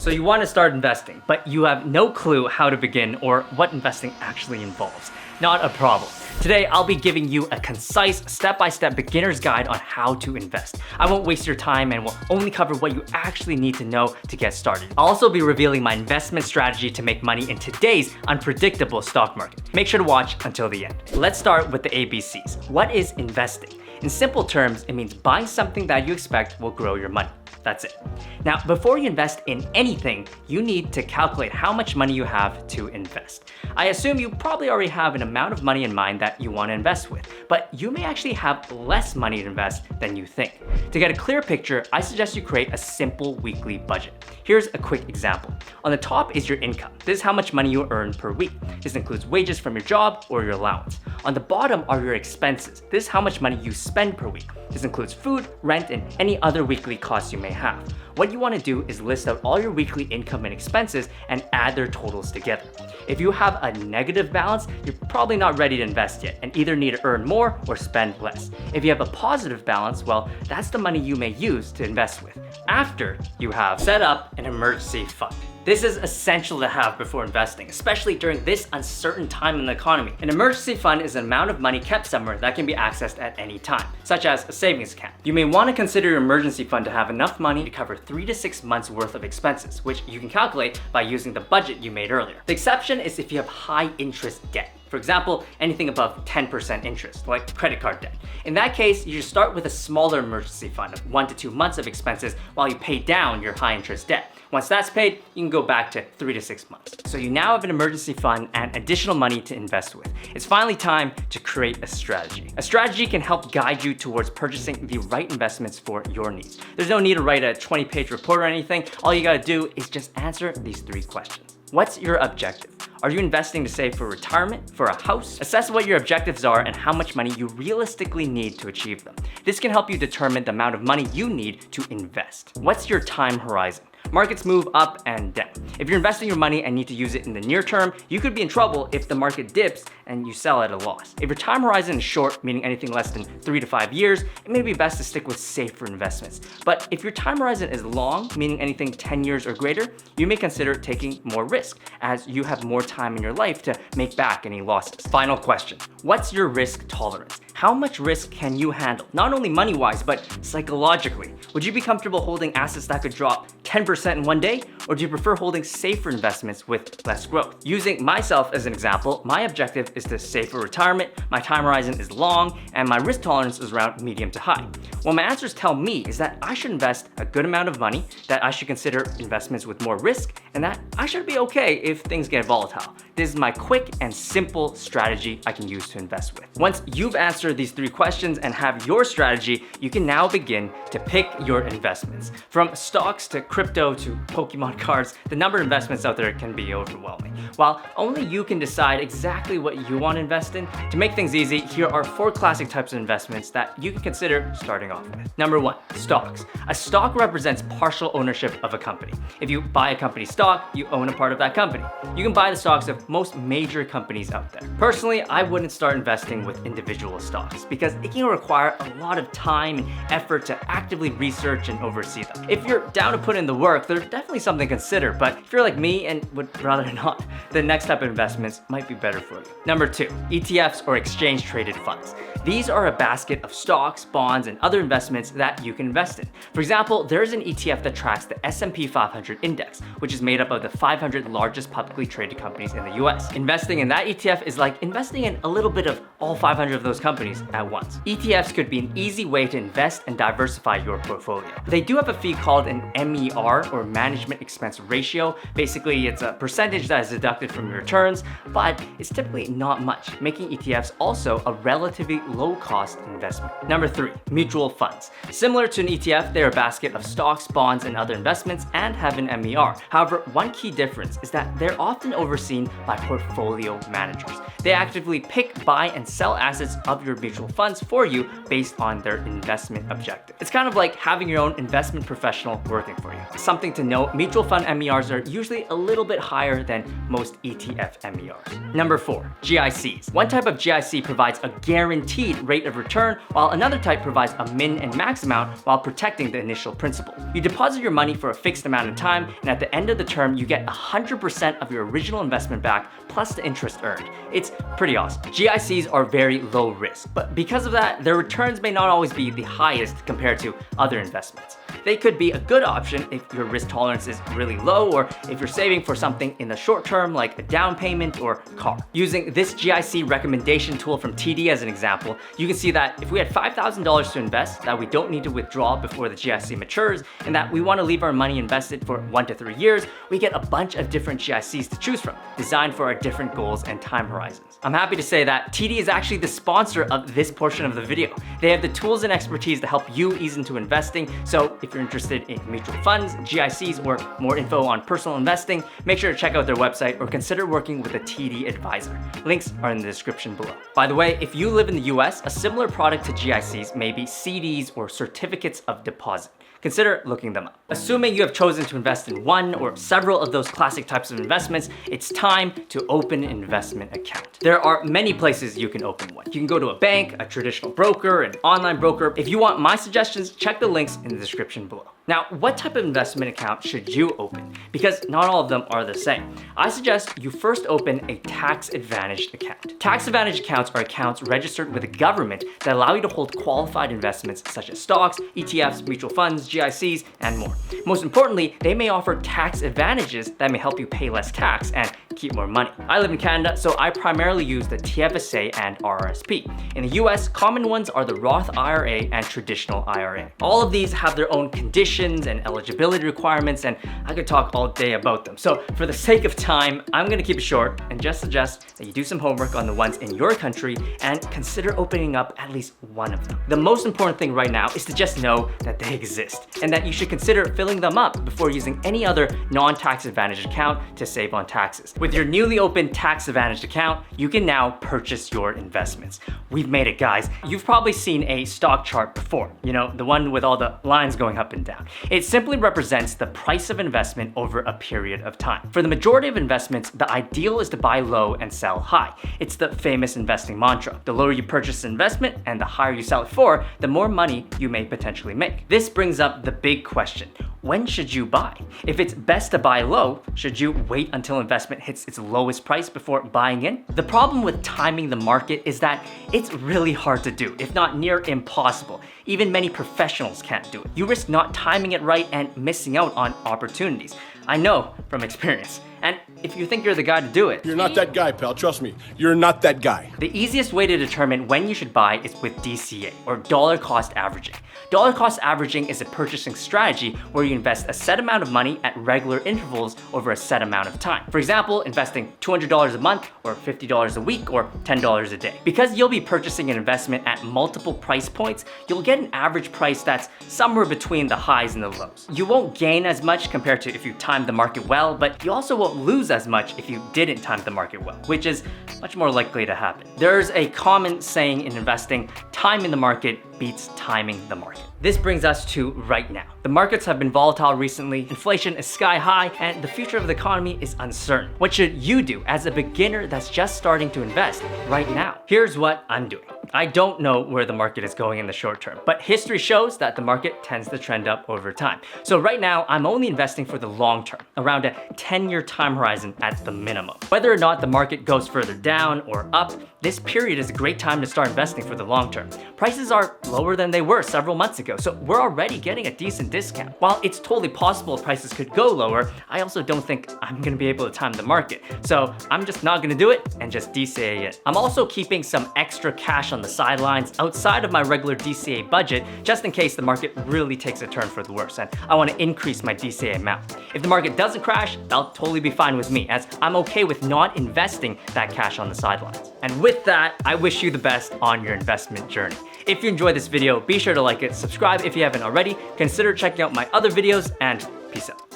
So you want to start investing, but you have no clue how to begin or what investing actually involves. Not a problem. Today, I'll be giving you a concise, step-by-step beginner's guide on how to invest. I won't waste your time and will only cover what you actually need to know to get started. I'll also be revealing my investment strategy to make money in today's unpredictable stock market. Make sure to watch until the end. Let's start with the ABCs. What is investing? In simple terms, it means buying something that you expect will grow your money. That's it. Now, before you invest in anything, you need to calculate how much money you have to invest. I assume you probably already have an amount of money in mind that you want to invest with, but you may actually have less money to invest than you think. To get a clear picture, I suggest you create a simple weekly budget. Here's a quick example. On the top is your income. This is how much money you earn per week. This includes wages from your job or your allowance. On the bottom are your expenses. This is how much money you spend per week. This includes food, rent, and any other weekly costs you may have. What you want to do is list out all your weekly income and expenses and add their totals together. If you have a negative balance, you're probably not ready to invest yet and either need to earn more or spend less. If you have a positive balance, well, that's the money you may use to invest with after you have set up an emergency fund. This is essential to have before investing, especially during this uncertain time in the economy. An emergency fund is an amount of money kept somewhere that can be accessed at any time, such as a savings account. You may want to consider your emergency fund to have enough money to cover 3 to 6 months worth of expenses, which you can calculate by using the budget you made earlier. The exception is if you have high interest debt. For example, anything above 10% interest, like credit card debt. In that case, you should start with a smaller emergency fund of 1 to 2 months of expenses while you pay down your high interest debt. Once that's paid, you can go back to 3 to 6 months. So you now have an emergency fund and additional money to invest with. It's finally time to create a strategy. A strategy can help guide you towards purchasing the right investments for your needs. There's no need to write a 20-page report or anything. All you gotta do is just answer these 3 questions. What's your objective? Are you investing to save for retirement, for a house? Assess what your objectives are and how much money you realistically need to achieve them. This can help you determine the amount of money you need to invest. What's your time horizon? Markets move up and down. If you're investing your money and need to use it in the near term, you could be in trouble if the market dips and you sell at a loss. If your time horizon is short, meaning anything less than 3 to 5 years, it may be best to stick with safer investments. But if your time horizon is long, meaning anything 10 years or greater, you may consider taking more risk as you have more time in your life to make back any losses. Final question. What's your risk tolerance? How much risk can you handle? Not only money-wise, but psychologically. Would you be comfortable holding assets that could drop 10% in one day? Or do you prefer holding safer investments with less growth? Using myself as an example, my objective is to save for retirement, my time horizon is long, and my risk tolerance is around medium to high. What my answers tell me is that I should invest a good amount of money, that I should consider investments with more risk, and that I should be okay if things get volatile. This is my quick and simple strategy I can use to invest with. Once you've answered these 3 questions and have your strategy, you can now begin to pick your investments. From stocks to crypto to Pokemon cards, the number of investments out there can be overwhelming. While only you can decide exactly what you want to invest in, to make things easy, here are 4 classic types of investments that you can consider starting off with. Number 1, stocks. A stock represents partial ownership of a company. If you buy a company stock, you own a part of that company. You can buy the stocks of most major companies out there. Personally, I wouldn't start investing with individual stocks because it can require a lot of time and effort to actively research and oversee them. If you're down to put in the work, there's definitely something to consider, but if you're like me and would rather not, the next type of investments might be better for you. Number 2, ETFs or exchange traded funds. These are a basket of stocks, bonds, and other investments that you can invest in. For example, there's an ETF that tracks the S&P 500 index, which is made up of the 500 largest publicly traded companies in the US. Investing in that ETF is like investing in a little bit of all 500 of those companies at once. ETFs could be an easy way to invest and diversify your portfolio. They do have a fee called an MER or management expense ratio. Basically, it's a percentage that is deducted from your returns, but it's typically not much, making ETFs also a relatively low-cost investment. Number 3, mutual funds. Similar to an ETF, they're a basket of stocks, bonds, and other investments and have an MER. However, one key difference is that they're often overseen by portfolio managers. They actively pick, buy, and sell assets of your mutual funds for you based on their investment objective. It's kind of like having your own investment professional working for you. Something to note, mutual mutual fund MERs are usually a little bit higher than most ETF MERs. Number 4, GICs. One type of GIC provides a guaranteed rate of return, while another type provides a min and max amount while protecting the initial principal. You deposit your money for a fixed amount of time, and at the end of the term, you get 100% of your original investment back plus the interest earned. It's pretty awesome. GICs are very low risk, but because of that, their returns may not always be the highest compared to other investments. They could be a good option if your risk tolerance is really low, or if you're saving for something in the short term like a down payment or car. Using this GIC recommendation tool from TD as an example, you can see that if we had $5,000 to invest that we don't need to withdraw before the GIC matures, and that we want to leave our money invested for 1 to 3 years, we get a bunch of different GICs to choose from, designed for our different goals and time horizons. I'm happy to say that TD is actually the sponsor of this portion of the video. They have the tools and expertise to help you ease into investing, so if you're interested in mutual funds, GICs, or more info on personal investing, make sure to check out their website or consider working with a TD advisor. Links are in the description below. By the way, if you live in the US, a similar product to GICs may be CDs or certificates of deposit. Consider looking them up. Assuming you have chosen to invest in one or several of those classic types of investments, it's time to open an investment account. There are many places you can open one. You can go to a bank, a traditional broker, an online broker. If you want my suggestions, check the links in the description below. Now, what type of investment account should you open? Because not all of them are the same. I suggest you first open a tax-advantaged account. Tax-advantaged accounts are accounts registered with the government that allow you to hold qualified investments such as stocks, ETFs, mutual funds, GICs, and more. Most importantly, they may offer tax advantages that may help you pay less tax and keep more money. I live in Canada, so I primarily use the TFSA and RRSP. In the US, common ones are the Roth IRA and traditional IRA. All of these have their own conditions and eligibility requirements, and I could talk all day about them. So for the sake of time, I'm gonna keep it short and just suggest that you do some homework on the ones in your country and consider opening up at least one of them. The most important thing right now is to just know that they exist and that you should consider filling them up before using any other non-tax advantaged account to save on taxes. With your newly opened tax advantaged account, you can now purchase your investments. We've made it, guys. You've probably seen a stock chart before, you know, the one with all the lines going up and down. It simply represents the price of investment over a period of time. For the majority of investments, the ideal is to buy low and sell high. It's the famous investing mantra. The lower you purchase an investment and the higher you sell it for, the more money you may potentially make. This brings up the big question. When should you buy? If it's best to buy low, should you wait until investment hits its lowest price before buying in? The problem with timing the market is that it's really hard to do, if not near impossible. Even many professionals can't do it. You risk not timing it right and missing out on opportunities. I know from experience. And if you think you're the guy to do it, you're not that guy, pal. Trust me, you're not that guy. The easiest way to determine when you should buy is with DCA, or dollar cost averaging. Dollar cost averaging is a purchasing strategy where you invest a set amount of money at regular intervals over a set amount of time. For example, investing $200 a month, or $50 a week, or $10 a day. Because you'll be purchasing an investment at multiple price points, you'll get an average price that's somewhere between the highs and the lows. You won't gain as much compared to if you time the market well, but you also won't lose as much if you didn't time the market well, which is much more likely to happen. There's a common saying in investing, timing the market beats timing the market. This brings us to right now. The markets have been volatile recently, inflation is sky high, and the future of the economy is uncertain. What should you do as a beginner that's just starting to invest right now? Here's what I'm doing. I don't know where the market is going in the short term, but history shows that the market tends to trend up over time. So right now, I'm only investing for the long term, around a 10-year time horizon at the minimum. Whether or not the market goes further down or up, this period is a great time to start investing for the long term. Prices are lower than they were several months ago, so we're already getting a decent discount. While it's totally possible prices could go lower, I also don't think I'm gonna be able to time the market. So I'm just not gonna do it and just DCA it. I'm also keeping some extra cash on the sidelines outside of my regular DCA budget, just in case the market really takes a turn for the worse, and I wanna increase my DCA amount. If the market doesn't crash, that'll totally be fine with me, as I'm okay with not investing that cash on the sidelines. And with that, I wish you the best on your investment journey. If you enjoyed this video, be sure to like it, subscribe if you haven't already, consider checking out my other videos, and peace out.